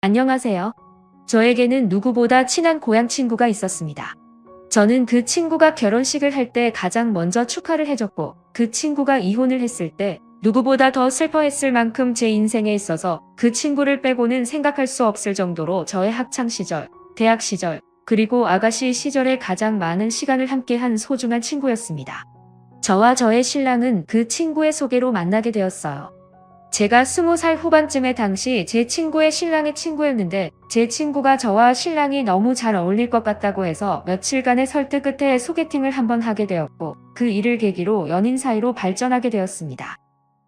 안녕하세요. 저에게는 누구보다 친한 고향 친구가 있었습니다. 저는 그 친구가 결혼식을 할 때 가장 먼저 축하를 해줬고, 그 친구가 이혼을 했을 때 누구보다 더 슬퍼했을 만큼 제 인생에 있어서 그 친구를 빼고는 생각할 수 없을 정도로 저의 학창 시절, 대학 시절, 그리고 아가씨 시절에 가장 많은 시간을 함께한 소중한 친구였습니다. 저와 저의 신랑은 그 친구의 소개로 만나게 되었어요. 제가 20살 후반쯤에 당시 제 친구의 신랑의 친구였는데, 제 친구가 저와 신랑이 너무 잘 어울릴 것 같다고 해서 며칠간의 설득 끝에 소개팅을 한번 하게 되었고, 그 일을 계기로 연인 사이로 발전하게 되었습니다.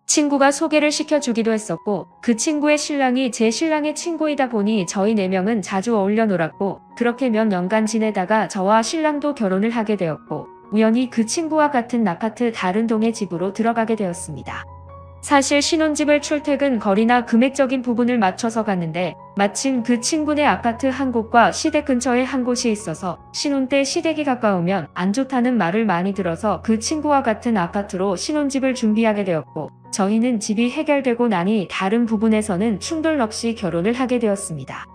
친구가 소개를 시켜주기도 했었고, 그 친구의 신랑이 제 신랑의 친구이다 보니 저희 4명은 자주 어울려 놀았고, 그렇게 몇 년간 지내다가 저와 신랑도 결혼을 하게 되었고, 우연히 그 친구와 같은 아파트 다른 동의 집으로 들어가게 되었습니다. 사실 신혼집을 출퇴근 거리나 금액적인 부분을 맞춰서 갔는데, 마침 그 친구네 아파트 한 곳과 시댁 근처에 한 곳이 있어서 신혼 때 시댁이 가까우면 안 좋다는 말을 많이 들어서 그 친구와 같은 아파트로 신혼집을 준비하게 되었고, 저희는 집이 해결되고 나니 다른 부분에서는 충돌 없이 결혼을 하게 되었습니다.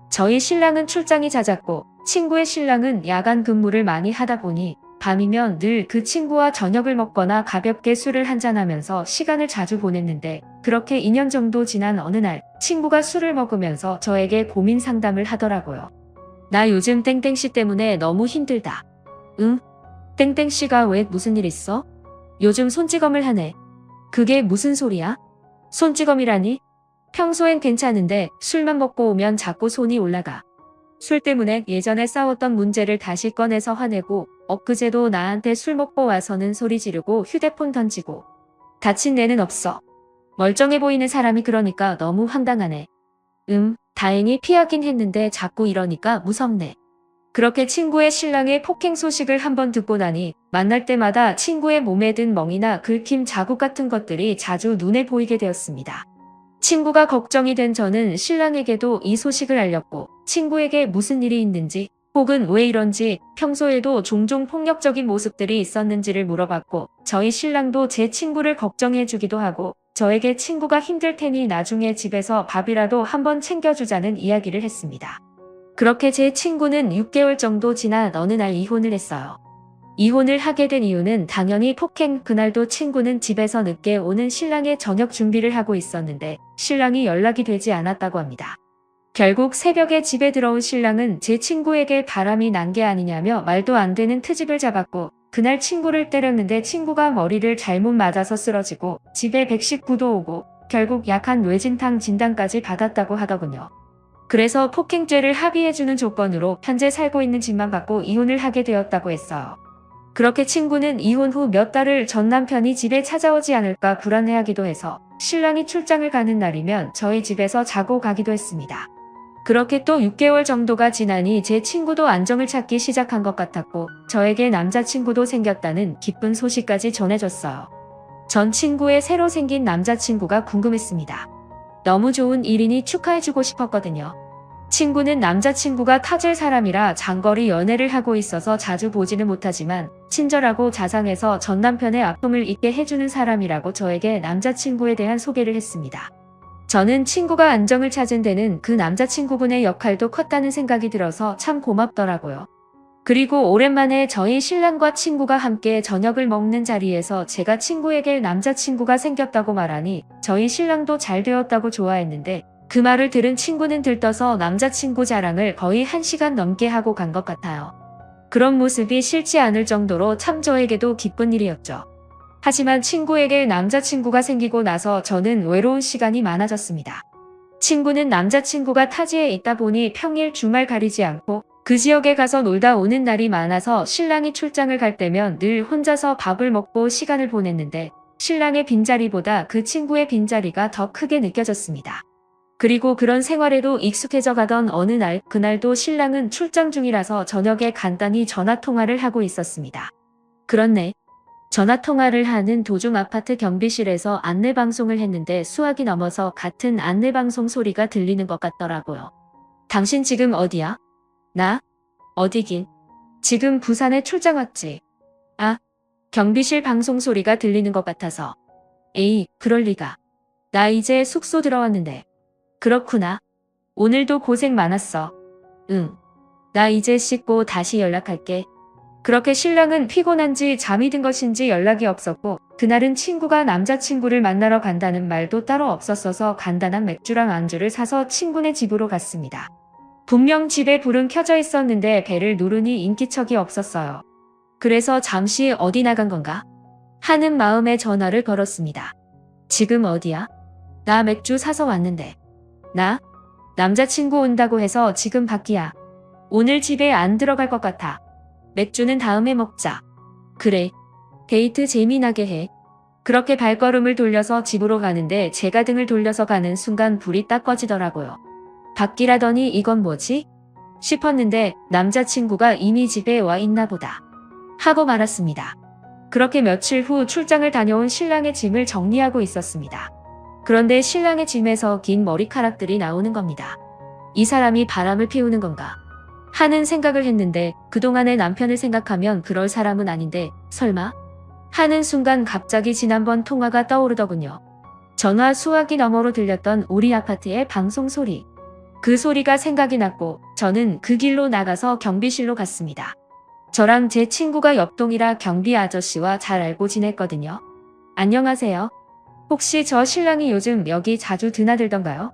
저희 신랑은 출장이 잦았고, 친구의 신랑은 야간 근무를 많이 하다 보니 밤이면 늘 그 친구와 저녁을 먹거나 가볍게 술을 한잔하면서 시간을 자주 보냈는데, 그렇게 2년 정도 지난 어느 날 친구가 술을 먹으면서 저에게 고민 상담을 하더라고요. "나 요즘 땡땡씨 때문에 너무 힘들다." "응? 땡땡씨가 왜, 무슨 일 있어?" "요즘 손찌검을 하네." "그게 무슨 소리야?" "손찌검이라니? 평소엔 괜찮은데 술만 먹고 오면 자꾸 손이 올라가. 술 때문에 예전에 싸웠던 문제를 다시 꺼내서 화내고, 엊그제도 나한테 술 먹고 와서는 소리 지르고 휴대폰 던지고. 다친 데는 없어. 멀쩡해 보이는 사람이 그러니까 너무 황당하네." 다행히 피하긴 했는데 자꾸 이러니까 무섭네." 그렇게 친구의 신랑의 폭행 소식을 한번 듣고 나니 만날 때마다 친구의 몸에 든 멍이나 긁힘 자국 같은 것들이 자주 눈에 보이게 되었습니다. 친구가 걱정이 된 저는 신랑에게도 이 소식을 알렸고, 친구에게 무슨 일이 있는지, 혹은 왜 이런지, 평소에도 종종 폭력적인 모습들이 있었는지를 물어봤고, 저희 신랑도 제 친구를 걱정해 주기도 하고, 저에게 친구가 힘들 테니 나중에 집에서 밥이라도 한번 챙겨주자는 이야기를 했습니다. 그렇게 제 친구는 6개월 정도 지난 어느 날 이혼을 했어요. 이혼을 하게 된 이유는 당연히 폭행. 그날도 친구는 집에서 늦게 오는 신랑의 저녁 준비를 하고 있었는데 신랑이 연락이 되지 않았다고 합니다. 결국 새벽에 집에 들어온 신랑은 제 친구에게 바람이 난 게 아니냐며 말도 안 되는 트집을 잡았고, 그날 친구를 때렸는데 친구가 머리를 잘못 맞아서 쓰러지고 집에 119도 오고 결국 약한 뇌진탕 진단까지 받았다고 하더군요. 그래서 폭행죄를 합의해주는 조건으로 현재 살고 있는 집만 받고 이혼을 하게 되었다고 했어요. 그렇게 친구는 이혼 후 몇 달을 전 남편이 집에 찾아오지 않을까 불안해하기도 해서 신랑이 출장을 가는 날이면 저희 집에서 자고 가기도 했습니다. 그렇게 또 6개월 정도가 지나니 제 친구도 안정을 찾기 시작한 것 같았고, 저에게 남자친구도 생겼다는 기쁜 소식까지 전해줬어요. 전 친구의 새로 생긴 남자친구가 궁금했습니다. 너무 좋은 일이니 축하해주고 싶었거든요. 친구는 남자친구가 타질 사람이라 장거리 연애를 하고 있어서 자주 보지는 못하지만 친절하고 자상해서 전 남편의 아픔을 잊게 해주는 사람이라고 저에게 남자친구에 대한 소개를 했습니다. 저는 친구가 안정을 찾은 데는 그 남자친구분의 역할도 컸다는 생각이 들어서 참 고맙더라고요. 그리고 오랜만에 저희 신랑과 친구가 함께 저녁을 먹는 자리에서 제가 친구에게 남자친구가 생겼다고 말하니 저희 신랑도 잘 되었다고 좋아했는데, 그 말을 들은 친구는 들떠서 남자친구 자랑을 거의 1시간 넘게 하고 간 것 같아요. 그런 모습이 싫지 않을 정도로 참 저에게도 기쁜 일이었죠. 하지만 친구에게 남자친구가 생기고 나서 저는 외로운 시간이 많아졌습니다. 친구는 남자친구가 타지에 있다 보니 평일 주말 가리지 않고 그 지역에 가서 놀다 오는 날이 많아서 신랑이 출장을 갈 때면 늘 혼자서 밥을 먹고 시간을 보냈는데, 신랑의 빈자리보다 그 친구의 빈자리가 더 크게 느껴졌습니다. 그리고 그런 생활에도 익숙해져 가던 어느 날, 그날도 신랑은 출장 중이라서 저녁에 간단히 전화통화를 하고 있었습니다. 그렇네. 전화통화를 하는 도중 아파트 경비실에서 안내방송을 했는데 수화기 넘어서 같은 안내방송 소리가 들리는 것 같더라고요. "당신 지금 어디야?" "나? 어디긴. 지금 부산에 출장 왔지." "아." 경비실 방송 소리가 들리는 것 같아서. "에이, 그럴 리가. 나 이제 숙소 들어왔는데." "그렇구나. 오늘도 고생 많았어. 응. 나 이제 씻고 다시 연락할게. 그렇게 신랑은 피곤한지 잠이 든 것인지 연락이 없었고 그날은 친구가 남자친구를 만나러 간다는 말도 따로 없었어서 간단한 맥주랑 안주를 사서 친구네 집으로 갔습니다. 분명 집에 불은 켜져 있었는데 벨을 누르니 인기척이 없었어요. 그래서 잠시 어디 나간 건가? 하는 마음에 전화를 걸었습니다. 지금 어디야? 나 맥주 사서 왔는데. 나? 남자친구 온다고 해서 지금 밖이야. 오늘 집에 안 들어갈 것 같아. 맥주는 다음에 먹자. 그래. 데이트 재미나게 해. 그렇게 발걸음을 돌려서 집으로 가는데 제가 등을 돌려서 가는 순간 불이 딱 꺼지더라고요. 밖이라더니 이건 뭐지? 싶었는데 남자친구가 이미 집에 와 있나 보다. 하고 말았습니다. 그렇게 며칠 후 출장을 다녀온 신랑의 짐을 정리하고 있었습니다. 그런데 신랑의 짐에서 긴 머리카락들이 나오는 겁니다. 이 사람이 바람을 피우는 건가? 하는 생각을 했는데 그동안의 남편을 생각하면 그럴 사람은 아닌데 설마? 하는 순간 갑자기 지난번 통화가 떠오르더군요. 전화 수화기 너머로 들렸던 우리 아파트의 방송 소리. 그 소리가 생각이 났고 저는 그 길로 나가서 경비실로 갔습니다. 저랑 제 친구가 옆동이라 경비 아저씨와 잘 알고 지냈거든요. 안녕하세요. 혹시 저 신랑이 요즘 여기 자주 드나들던가요?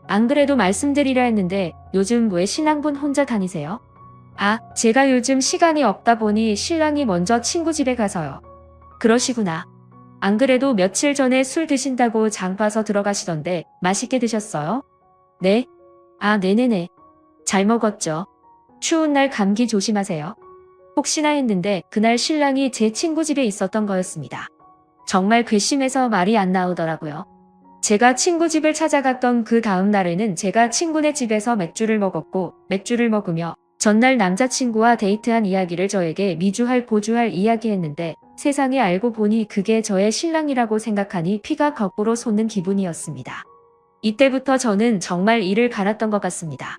안 그래도 말씀드리려 했는데 요즘 왜 신랑분 혼자 다니세요? 제가 요즘 시간이 없다 보니 신랑이 먼저 친구 집에 가서요. 그러시구나. 안 그래도 며칠 전에 술 드신다고 장 봐서 들어가시던데 맛있게 드셨어요? 네? 네네네. 잘 먹었죠. 추운 날 감기 조심하세요. 혹시나 했는데 그날 신랑이 제 친구 집에 있었던 거였습니다. 정말 괘씸해서 말이 안 나오더라고요. 제가 친구 집을 찾아갔던 그 다음 날에는 제가 친구네 집에서 맥주를 먹었고 맥주를 먹으며 전날 남자친구와 데이트한 이야기를 저에게 미주할 고주할 이야기했는데 세상에 알고 보니 그게 저의 신랑이라고 생각하니 피가 거꾸로 솟는 기분이었습니다. 이때부터 저는 정말 이를 갈았던 것 같습니다.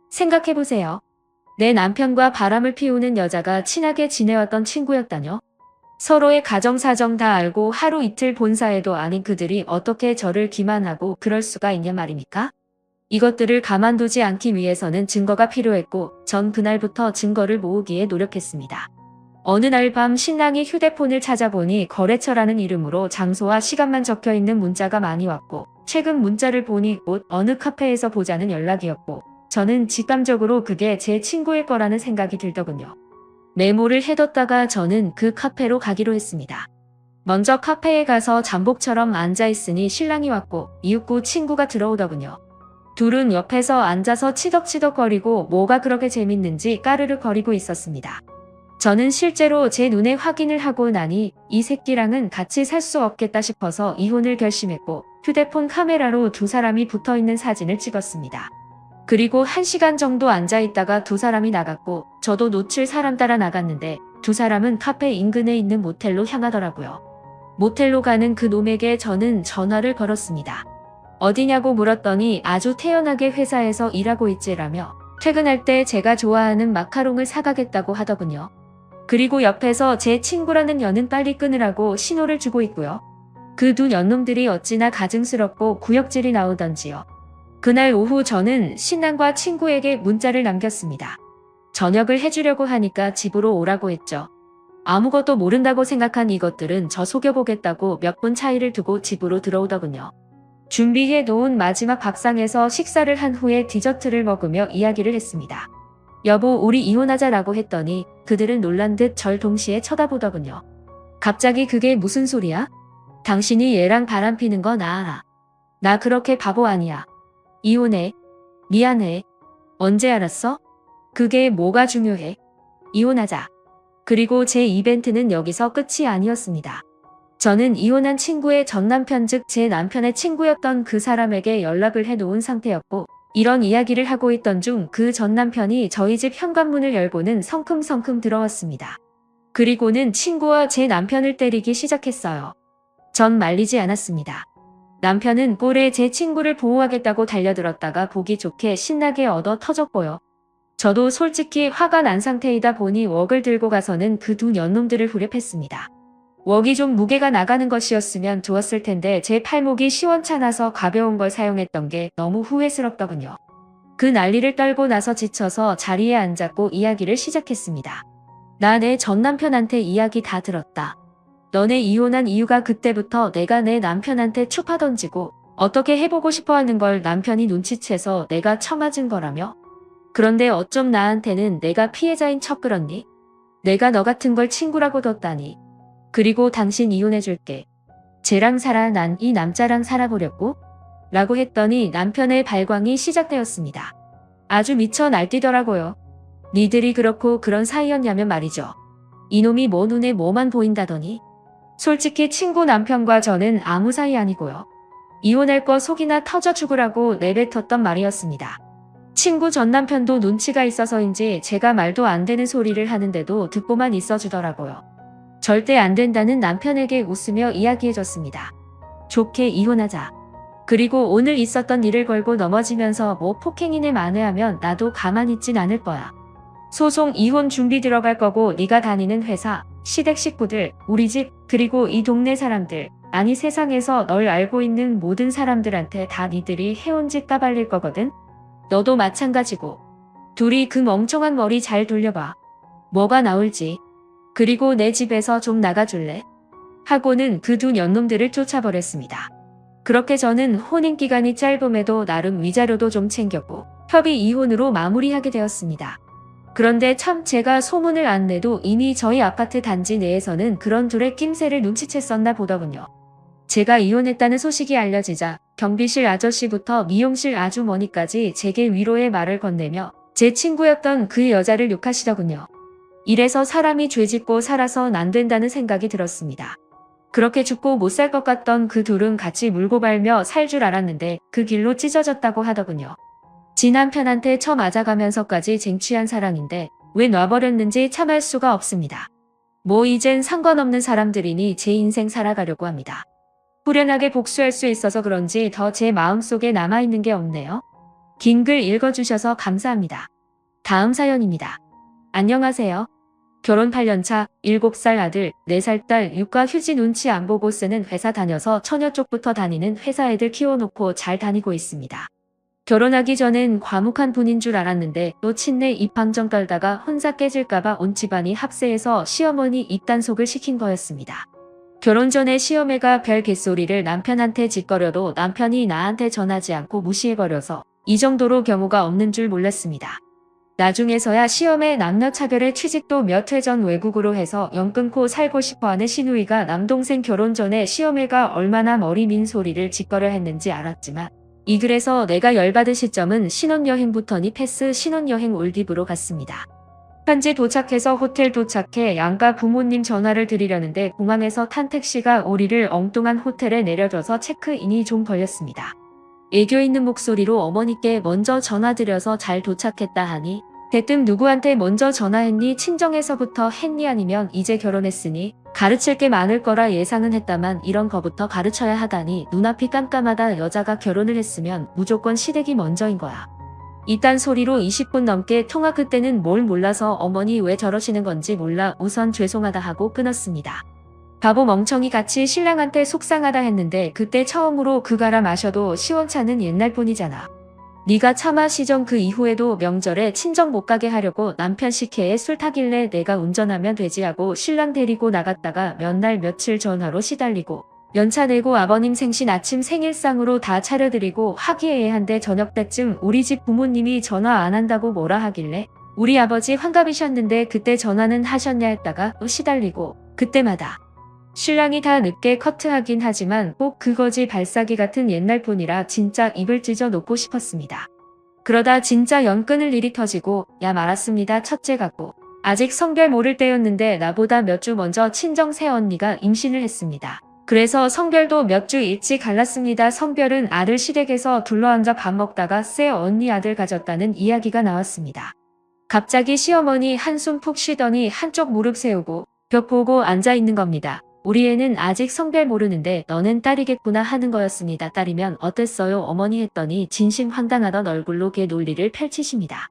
생각해보세요. 내 남편과 바람을 피우는 여자가 친하게 지내왔던 친구였다뇨? 서로의 가정사정 다 알고 하루 이틀 본 사이도 아닌 그들이 어떻게 저를 기만하고 그럴 수가 있냐 말입니까? 이것들을 가만두지 않기 위해서는 증거가 필요했고 전 그날부터 증거를 모으기에 노력했습니다. 어느 날 밤 신랑이 휴대폰을 찾아보니 거래처라는 이름으로 장소와 시간만 적혀있는 문자가 많이 왔고 최근 문자를 보니 곧 어느 카페에서 보자는 연락이었고 저는 직감적으로 그게 제 친구일 거라는 생각이 들더군요. 메모를 해뒀다가 저는 그 카페로 가기로 했습니다. 먼저 카페에 가서 잠복처럼 앉아있으니 신랑이 왔고 이윽고 친구가 들어오더군요. 둘은 옆에서 앉아서 치덕치덕거리고 뭐가 그렇게 재밌는지 까르르 거리고 있었습니다. 저는 실제로 제 눈에 확인을 하고 나니 이 새끼랑은 같이 살 수 없겠다 싶어서 이혼을 결심했고 휴대폰 카메라로 두 사람이 붙어있는 사진을 찍었습니다. 그리고 1시간 정도 앉아있다가 두 사람이 나갔고 저도 놓칠 사람 따라 나갔는데 두 사람은 카페 인근에 있는 모텔로 향하더라고요. 모텔로 가는 그 놈에게 저는 전화를 걸었습니다. 어디냐고 물었더니 아주 태연하게 회사에서 일하고 있지라며 퇴근할 때 제가 좋아하는 마카롱을 사가겠다고 하더군요. 그리고 옆에서 제 친구라는 연은 빨리 끊으라고 신호를 주고 있고요. 그 두 연놈들이 어찌나 가증스럽고 구역질이 나오던지요. 그날 오후 저는 신랑과 친구에게 문자를 남겼습니다. 저녁을 해주려고 하니까 집으로 오라고 했죠. 아무것도 모른다고 생각한 이것들은 저 속여보겠다고 몇 분 차이를 두고 집으로 들어오더군요. 준비해 놓은 마지막 밥상에서 식사를 한 후에 디저트를 먹으며 이야기를 했습니다. 여보, 우리 이혼하자라고 했더니 그들은 놀란 듯 절 동시에 쳐다보더군요. 갑자기 그게 무슨 소리야? 당신이 얘랑 바람 피는 거 나 알아. 나 그렇게 바보 아니야. 이혼해. 미안해. 언제 알았어? 그게 뭐가 중요해? 이혼하자. 그리고 제 이벤트는 여기서 끝이 아니었습니다. 저는 이혼한 친구의 전남편 즉 제 남편의 친구였던 그 사람에게 연락을 해놓은 상태였고 이런 이야기를 하고 있던 중 그 전남편이 저희 집 현관문을 열고는 성큼성큼 들어왔습니다. 그리고는 친구와 제 남편을 때리기 시작했어요. 전 말리지 않았습니다. 남편은 꼴에 제 친구를 보호하겠다고 달려들었다가 보기 좋게 신나게 얻어 터졌고요. 저도 솔직히 화가 난 상태이다 보니 웍을 들고 가서는 그 두 년놈들을 후려팼습니다. 웍이 좀 무게가 나가는 것이었으면 좋았을 텐데 제 팔목이 시원찮아서 가벼운 걸 사용했던 게 너무 후회스럽더군요. 그 난리를 떨고 나서 지쳐서 자리에 앉았고 이야기를 시작했습니다. 나 내 전 남편한테 이야기 다 들었다. 너네 이혼한 이유가 그때부터 내가 내 남편한테 추파 던지고 어떻게 해보고 싶어 하는 걸 남편이 눈치채서 내가 처맞은 거라며? 그런데 어쩜 나한테는 내가 피해자인 척 그러니? 내가 너 같은 걸 친구라고 뒀다니. 그리고 당신 이혼해줄게. 쟤랑 살아. 난 이 남자랑 살아보려고? 라고 했더니 남편의 발광이 시작되었습니다. 아주 미쳐 날뛰더라고요. 니들이 그렇고 그런 사이였냐면 말이죠. 이놈이 뭐 눈에 뭐만 보인다더니. 솔직히 친구 남편과 저는 아무 사이 아니고요. 이혼할 거 속이나 터져 죽으라고 내뱉었던 말이었습니다. 친구 전 남편도 눈치가 있어서인지 제가 말도 안 되는 소리를 하는데도 듣고만 있어주더라고요. 절대 안 된다는 남편에게 웃으며 이야기해줬습니다. 좋게 이혼하자. 그리고 오늘 있었던 일을 걸고 넘어지면서 뭐 폭행이네 만회하면 나도 가만히 있진 않을 거야. 소송 이혼 준비 들어갈 거고 네가 다니는 회사, 시댁 식구들, 우리 집, 그리고 이 동네 사람들, 아니 세상에서 널 알고 있는 모든 사람들한테 다 니들이 해온 짓 까발릴 거거든? 너도 마찬가지고. 둘이 그 멍청한 머리 잘 돌려봐. 뭐가 나올지. 그리고 내 집에서 좀 나가줄래? 하고는 그 두 년놈들을 쫓아버렸습니다. 그렇게 저는 혼인기간이 짧음에도 나름 위자료도 좀 챙겼고 협의 이혼으로 마무리하게 되었습니다. 그런데 참 제가 소문을 안 내도 이미 저희 아파트 단지 내에서는 그런 둘의 낌새를 눈치챘었나 보더군요. 제가 이혼했다는 소식이 알려지자 경비실 아저씨부터 미용실 아주머니까지 제게 위로의 말을 건네며 제 친구였던 그 여자를 욕하시더군요. 이래서 사람이 죄짓고 살아선 안 된다는 생각이 들었습니다. 그렇게 죽고 못 살 것 같던 그 둘은 같이 물고 발며 살 줄 알았는데 그 길로 찢어졌다고 하더군요. 지 남편한테 처맞아가면서까지 쟁취한 사랑인데 왜 놔버렸는지 참을 수가 없습니다. 뭐 이젠 상관없는 사람들이니 제 인생 살아가려고 합니다. 후련하게 복수할 수 있어서 그런지 더 제 마음속에 남아있는 게 없네요. 긴 글 읽어주셔서 감사합니다. 다음 사연입니다. 안녕하세요. 결혼 8년차, 7살 아들, 4살 딸, 육아 휴지 눈치 안 보고 쓰는 회사 다녀서 처녀 쪽부터 다니는 회사 애들 키워놓고 잘 다니고 있습니다. 결혼하기 전엔 과묵한 분인 줄 알았는데 또 친내 입방정 떨다가 혼자 깨질까봐 온 집안이 합세해서 시어머니 입단속을 시킨 거였습니다. 결혼 전에 시어매가 별 개소리를 남편한테 짓거려도 남편이 나한테 전하지 않고 무시해버려서 이 정도로 경우가 없는 줄 몰랐습니다. 나중에서야 시어매 남녀차별의 취직도 몇 해 전 외국으로 해서 연 끊고 살고 싶어하는 시누이가 남동생 결혼 전에 시어매가 얼마나 머리민 소리를 짓거려 했는지 알았지만 이 글에서 내가 열받은 시점은 신혼여행부터니 패스 신혼여행 올디브로 갔습니다. 현지 도착해서 호텔 도착해 양가 부모님 전화를 드리려는데 공항에서 탄 택시가 우리를 엉뚱한 호텔에 내려줘서 체크인이 좀 걸렸습니다. 애교 있는 목소리로 어머니께 먼저 전화드려서 잘 도착했다 하니 대뜸 누구한테 먼저 전화했니? 친정에서부터 했니? 아니면 이제 결혼했으니? 가르칠 게 많을 거라 예상은 했다만 이런 거부터 가르쳐야 하다니 눈앞이 깜깜하다. 여자가 결혼을 했으면 무조건 시댁이 먼저인 거야. 이딴 소리로 20분 넘게 통화. 그때는 뭘 몰라서 어머니 왜 저러시는 건지 몰라 우선 죄송하다 하고 끊었습니다. 바보 멍청이 같이 신랑한테 속상하다 했는데 그때 처음으로 그 가라 마셔도 시원찮은 옛날 분이잖아. 네가 참아. 시정 그 이후에도 명절에 친정 못 가게 하려고 남편 식혜에 술 타길래 내가 운전하면 되지 하고 신랑 데리고 나갔다가 몇 날 며칠 전화로 시달리고 연차 내고 아버님 생신 아침 생일상으로 다 차려드리고 화기애애한데 저녁 때쯤 우리 집 부모님이 전화 안 한다고 뭐라 하길래 우리 아버지 환갑이셨는데 그때 전화는 하셨냐 했다가 또 시달리고 그때마다 신랑이 다 늦게 커트하긴 하지만 꼭 그거지 발사기 같은 옛날 분이라 진짜 입을 찢어 놓고 싶었습니다. 그러다 진짜 연 끊을 일이 터지고 야 말았습니다. 첫째 같고 아직 성별 모를 때였는데 나보다 몇 주 먼저 친정 새언니가 임신을 했습니다. 그래서 성별도 몇 주 일찍 갈랐습니다. 성별은 아들 시댁에서 둘러앉아 밥 먹다가 새 언니 아들 가졌다는 이야기가 나왔습니다. 갑자기 시어머니 한숨 푹 쉬더니 한쪽 무릎 세우고 벽 보고 앉아 있는 겁니다. 우리 애는 아직 성별 모르는데 너는 딸이겠구나 하는 거였습니다. 딸이면 어땠어요 어머니 했더니 진심 황당하던 얼굴로 개 논리를 펼치십니다.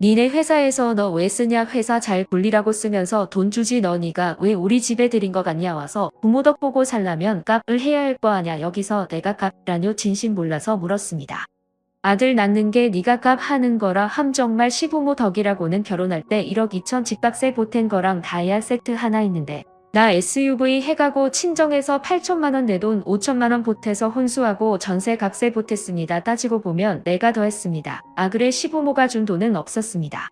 니네 회사에서 너 왜 쓰냐 회사 잘 굴리라고 쓰면서 돈 주지 너 니가 왜 우리 집에 들인 거 같냐 와서 부모 덕 보고 살려면 값을 해야 할 거 아냐 여기서 내가 값이라뇨 진심 몰라서 물었습니다. 아들 낳는 게 니가 값 하는 거라 함 정말 시부모 덕이라고는 결혼할 때 1억 2천 집값에 보탠 거랑 다이아 세트 하나 있는데 나 SUV 해가고 친정에서 8천만 원 내 돈 5천만 원 보태서 혼수하고 전세 값에 보탰습니다. 따지고 보면 내가 더 했습니다. 아 그래 시부모가 준 돈은 없었습니다.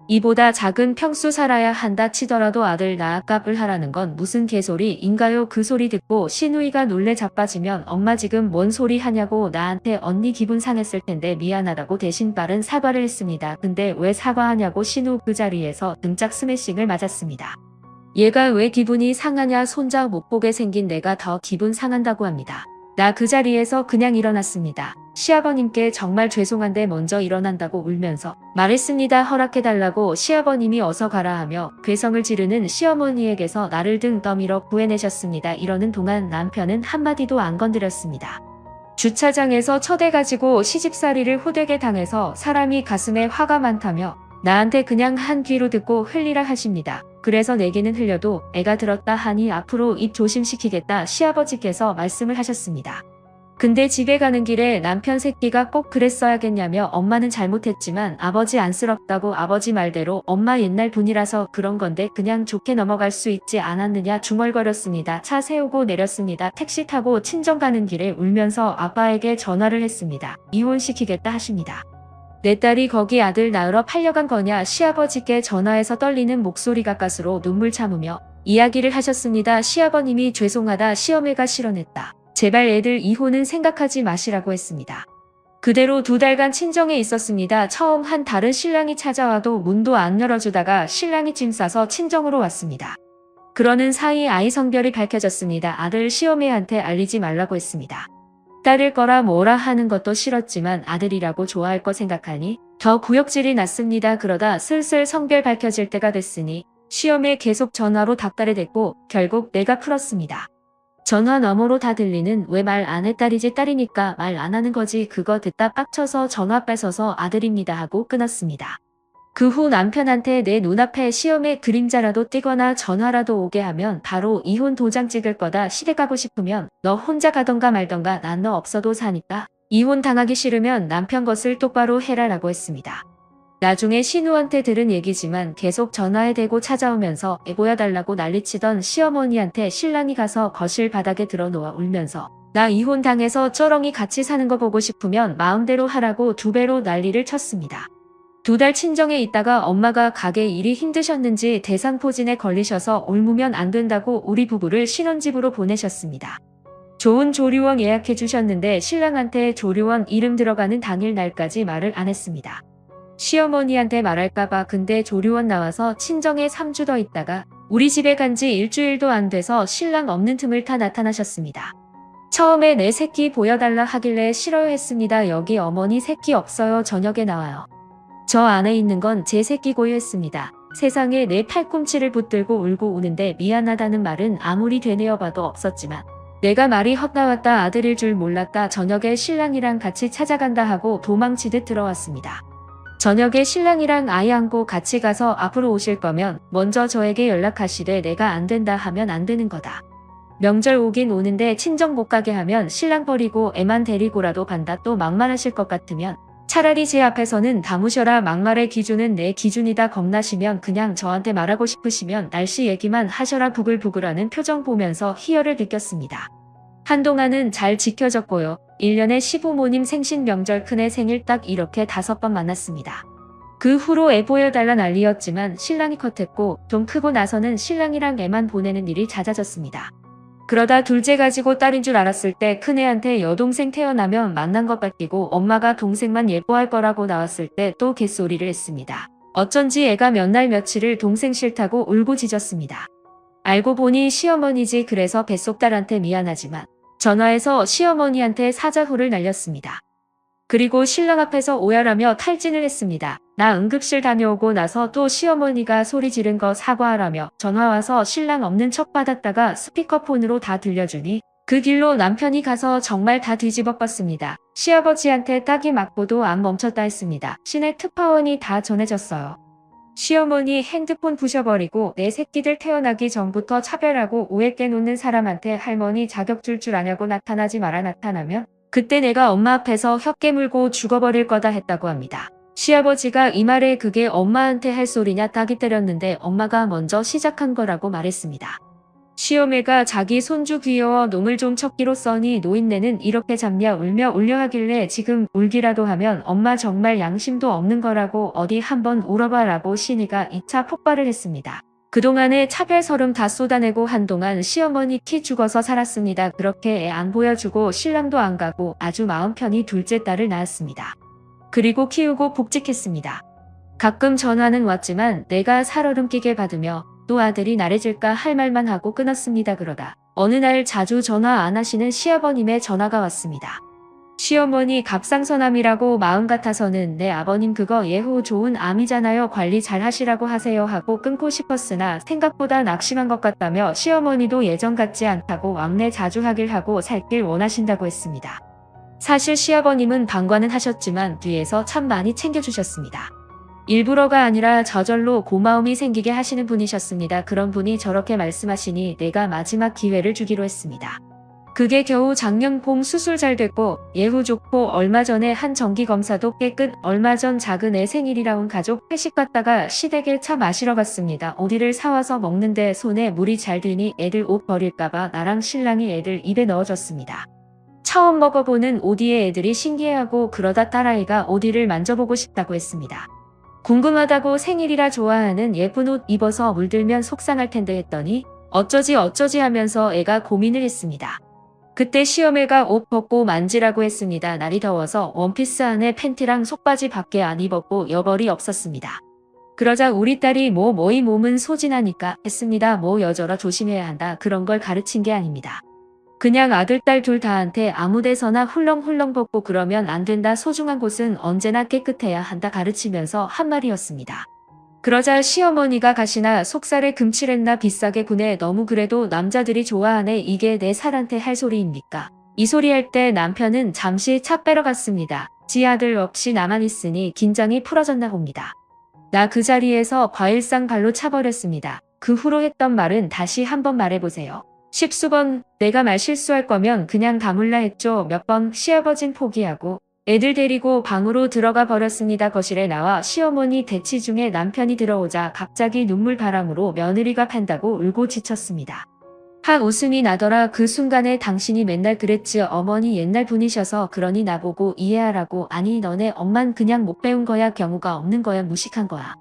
이보다 작은 평수 살아야 한다 치더라도 아들 낳아 값을 하라는 건 무슨 개소리인가요? 그 소리 듣고 시누이가 놀래 자빠지면 엄마 지금 뭔 소리 하냐고 나한테 언니 기분 상했을 텐데 미안하다고 대신 빠른 사과를 했습니다. 근데 왜 사과하냐고 시누 그 자리에서 등짝 스매싱을 맞았습니다. 얘가 왜 기분이 상하냐 손자 못 보게 생긴 내가 더 기분 상한다고 합니다. 나 그 자리에서 그냥 일어났습니다. 시아버님께 정말 죄송한데 먼저 일어난다고 울면서 말했습니다. 허락해달라고 시아버님이 어서 가라 하며 괴성을 지르는 시어머니에게서 나를 등 떠밀어 구해내셨습니다. 이러는 동안 남편은 한마디도 안 건드렸습니다. 주차장에서 쳐대가지고 시집살이를 호되게 당해서 사람이 가슴에 화가 많다며 나한테 그냥 한 귀로 듣고 흘리라 하십니다. 그래서 내게는 흘려도 애가 들었다 하니 앞으로 입 조심시키겠다 시아버지께서 말씀을 하셨습니다. 근데 집에 가는 길에 남편 새끼가 꼭 그랬어야겠냐며 엄마는 잘못했지만 아버지 안쓰럽다고 아버지 말대로 엄마 옛날 분이라서 그런 건데 그냥 좋게 넘어갈 수 있지 않았느냐 중얼거렸습니다. 차 세우고 내렸습니다. 택시 타고 친정 가는 길에 울면서 아빠에게 전화를 했습니다. 이혼시키겠다 하십니다. 내 딸이 거기 아들 낳으러 팔려간 거냐 시아버지께 전화해서 떨리는 목소리 가까스로 눈물 참으며 이야기를 하셨습니다. 시아버님이 죄송하다 시어매가 실언했다. 제발 애들 이혼은 생각하지 마시라고 했습니다. 그대로 2달간 친정에 있었습니다. 처음 한 다른 신랑이 찾아와도 문도 안 열어주다가 신랑이 짐 싸서 친정으로 왔습니다. 그러는 사이 아이 성별이 밝혀졌습니다. 아들 시어매한테 알리지 말라고 했습니다. 딸일 거라 뭐라 하는 것도 싫었지만 아들이라고 좋아할 거 생각하니 더 구역질이 났습니다. 그러다 슬슬 성별 밝혀질 때가 됐으니 시어매 계속 전화로 닥달을 댔고 결국 내가 풀었습니다. 전화 너머로 다 들리는 왜 말 안 해 딸이지 딸이니까 말 안 하는 거지 그거 듣다 빡쳐서 전화 뺏어서 아들입니다 하고 끊었습니다. 그 후 남편한테 내 눈앞에 시어매 그림자라도 띄거나 전화라도 오게 하면 바로 이혼 도장 찍을 거다. 시댁 가고 싶으면 너 혼자 가던가 말던가 난 너 없어도 사니까 이혼 당하기 싫으면 남편 것을 똑바로 해라 라고 했습니다. 나중에 신우한테 들은 얘기지만 계속 전화에 대고 찾아오면서 애 보여달라고 난리치던 시어머니한테 신랑이 가서 거실 바닥에 드러누워 울면서 나 이혼 당해서 쩌렁이 같이 사는 거 보고 싶으면 마음대로 하라고 2배로 난리를 쳤습니다. 2달 친정에 있다가 엄마가 가게 일이 힘드셨는지 대상포진에 걸리셔서 옮으면 안 된다고 우리 부부를 신혼집으로 보내셨습니다. 좋은 조리원 예약해 주셨는데 신랑한테 조리원 이름 들어가는 당일 날까지 말을 안 했습니다. 시어머니한테 말할까봐 근데 조리원 나와서 친정에 3주 더 있다가 우리 집에 간지 일주일도 안 돼서 신랑 없는 틈을 타 나타나셨습니다. 처음에 내 새끼 보여달라 하길래 싫어했습니다. 여기 어머니 새끼 없어요. 저녁에 나와요. 저 안에 있는 건 제 새끼고요 했습니다. 세상에 내 팔꿈치를 붙들고 울고 우는데 미안하다는 말은 아무리 되뇌어봐도 없었지만 내가 말이 헛나왔다 아들일 줄 몰랐다. 저녁에 신랑이랑 같이 찾아간다 하고 도망치듯 들어왔습니다. 저녁에 신랑이랑 아이 안고 같이 가서 앞으로 오실 거면 먼저 저에게 연락하시되 내가 안 된다 하면 안 되는 거다. 명절 오긴 오는데 친정 못 가게 하면 신랑 버리고 애만 데리고라도 간다. 또 막말하실 것 같으면 차라리 제 앞에서는 다무셔라. 막말의 기준은 내 기준이다. 겁나시면 그냥 저한테 말하고 싶으시면 날씨 얘기만 하셔라. 부글부글하는 표정 보면서 희열을 느꼈습니다. 한동안은 잘 지켜졌고요. 1년에 시부모님 생신 명절 큰애 생일 딱 이렇게 5번 만났습니다. 그 후로 애 보여달라 난리였지만 신랑이 컷했고 좀 크고 나서는 신랑이랑 애만 보내는 일이 잦아졌습니다. 그러다 둘째 가지고 딸인 줄 알았을 때 큰애한테 여동생 태어나면 만난 것 같기고 엄마가 동생만 예뻐할 거라고 나왔을 때 또 개소리를 했습니다. 어쩐지 애가 몇 날 며칠을 동생 싫다고 울고 짖었습니다. 알고 보니 시어머니지. 그래서 뱃속딸한테 미안하지만 전화해서 시어머니한테 사자후를 날렸습니다. 그리고 신랑 앞에서 오열하며 탈진을 했습니다. 나 응급실 다녀오고 나서 또 시어머니가 소리 지른 거 사과하라며 전화 와서 신랑 없는 척 받았다가 스피커폰으로 다 들려주니 그 길로 남편이 가서 정말 다 뒤집어 뻗습니다. 시아버지한테 딱이 맞고도 안 멈췄다 했습니다. 시내 특파원이 다 전해졌어요. 시어머니 핸드폰 부셔버리고 내 새끼들 태어나기 전부터 차별하고 우애 깨놓는 사람한테 할머니 자격 줄 아냐고 나타나지 마라. 나타나면 그때 내가 엄마 앞에서 혀 깨물고 죽어버릴 거다 했다고 합니다. 시아버지가 이 말에 그게 엄마한테 할 소리냐 딱이 때렸는데 엄마가 먼저 시작한 거라고 말했습니다. 시어매가 자기 손주 귀여워 놈을 좀 척기로 써니 노인네는 이렇게 잡냐 울며 울려 하길래 지금 울기라도 하면 엄마 정말 양심도 없는 거라고 어디 한번 울어봐라고 시니가 2차 폭발을 했습니다. 그동안에 차별 서름 다 쏟아내고 한동안 시어머니 키 죽어서 살았습니다. 그렇게 애 안 보여주고 신랑도 안 가고 아주 마음 편히 둘째 딸을 낳았습니다. 그리고 키우고 복직했습니다. 가끔 전화는 왔지만 내가 살얼음 끼게 받으며 또 아들이 나래질까 할 말만 하고 끊었습니다. 그러다 어느 날 자주 전화 안 하시는 시아버님의 전화가 왔습니다. 시어머니 갑상선암이라고 마음 같아서는 내 아버님 그거 예후 좋은 암이잖아요. 관리 잘 하시라고 하세요 하고 끊고 싶었으나 생각보다 낙심한 것 같다며 시어머니도 예전 같지 않다고 왕래 자주 하길 하고 살길 원하신다고 했습니다. 사실 시아버님은 방관은 하셨지만 뒤에서 참 많이 챙겨주셨습니다. 일부러가 아니라 저절로 고마움이 생기게 하시는 분이셨습니다. 그런 분이 저렇게 말씀하시니 내가 마지막 기회를 주기로 했습니다. 그게 겨우 작년 봄 수술 잘 됐고 예후 좋고 얼마 전에 한 정기검사도 깨끗 얼마 전 작은 애 생일이라 온 가족 회식 갔다가 시댁에 차 마시러 갔습니다. 오디를 사와서 먹는데 손에 물이 잘 들니 애들 옷 버릴까봐 나랑 신랑이 애들 입에 넣어줬습니다. 처음 먹어보는 오디에 애들이 신기해하고 그러다 딸아이가 오디를 만져보고 싶다고 했습니다. 궁금하다고 생일이라 좋아하는 예쁜 옷 입어서 물들면 속상할 텐데 했더니 어쩌지 하면서 애가 고민을 했습니다. 그때 시어매가 옷 벗고 만지라고 했습니다. 날이 더워서 원피스 안에 팬티랑 속바지 밖에 안 입었고 여벌이 없었습니다. 그러자 우리 딸이 뭐이 몸은 소진하니까 했습니다. 여절아 조심해야 한다. 그런 걸 가르친 게 아닙니다. 그냥 아들 딸 둘 다한테 아무 데서나 훌렁훌렁 벗고 그러면 안 된다. 소중한 곳은 언제나 깨끗해야 한다 가르치면서 한 말이었습니다. 그러자 시어머니가 가시나 속살에 금칠했나 비싸게 구네. 너무 그래도 남자들이 좋아하네. 이게 내 살한테 할 소리입니까? 이 소리 할 때 남편은 잠시 차 빼러 갔습니다. 지 아들 없이 나만 있으니 긴장이 풀어졌나 봅니다. 나 그 자리에서 과일상 발로 차버렸습니다. 그 후로 했던 말은 다시 한번 말해보세요. 십수번 내가 말 실수할 거면 그냥 다물라 했죠. 몇 번 시아버진 포기하고 애들 데리고 방으로 들어가 버렸습니다. 거실에 나와 시어머니 대치 중에 남편이 들어오자 갑자기 눈물바람으로 며느리가 팬다고 울고 지쳤습니다. 하 웃음이 나더라. 그 순간에 당신이 맨날 그랬지. 어머니 옛날 분이셔서 그러니 나보고 이해하라고. 아니 너네 엄만 그냥 못 배운 거야. 경우가 없는 거야. 무식한 거야.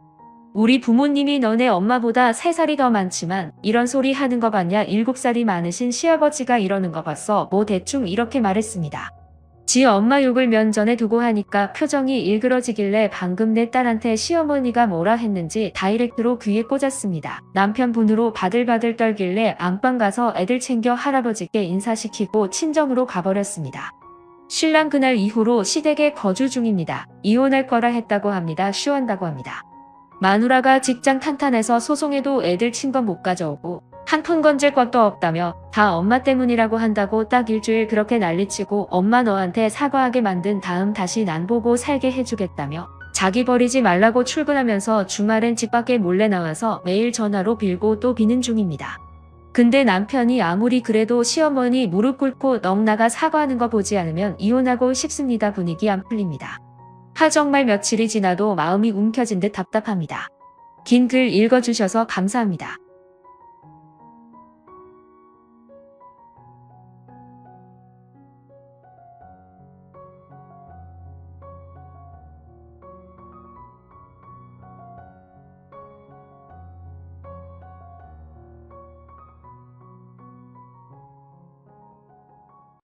우리 부모님이 너네 엄마보다 3살이 더 많지만 이런 소리 하는 거 봤냐? 7살이 많으신 시아버지가 이러는 거 봤어. 대충 이렇게 말했습니다. 지 엄마 욕을 면전에 두고 하니까 표정이 일그러지길래 방금 내 딸한테 시어머니가 뭐라 했는지 다이렉트로 귀에 꽂았습니다. 남편분으로 바들바들 떨길래 안방 가서 애들 챙겨 할아버지께 인사시키고 친정으로 가버렸습니다. 신랑 그날 이후로 시댁에 거주 중입니다. 이혼할 거라 했다고 합니다. 쉬한다고 합니다. 마누라가 직장 탄탄해서 소송해도 애들 친권 못 가져오고 한 푼 건질 것도 없다며 다 엄마 때문이라고 한다고 딱 일주일 그렇게 난리치고 엄마 너한테 사과하게 만든 다음 다시 난 보고 살게 해주겠다며 자기 버리지 말라고 출근하면서 주말엔 집 밖에 몰래 나와서 매일 전화로 빌고 또 비는 중입니다. 근데 남편이 아무리 그래도 시어머니 무릎 꿇고 넋 나가 사과하는 거 보지 않으면 이혼하고 싶습니다. 분위기 안 풀립니다. 정말 며칠이 지나도 마음이 움켜진 듯 답답합니다. 긴 글 읽어주셔서 감사합니다.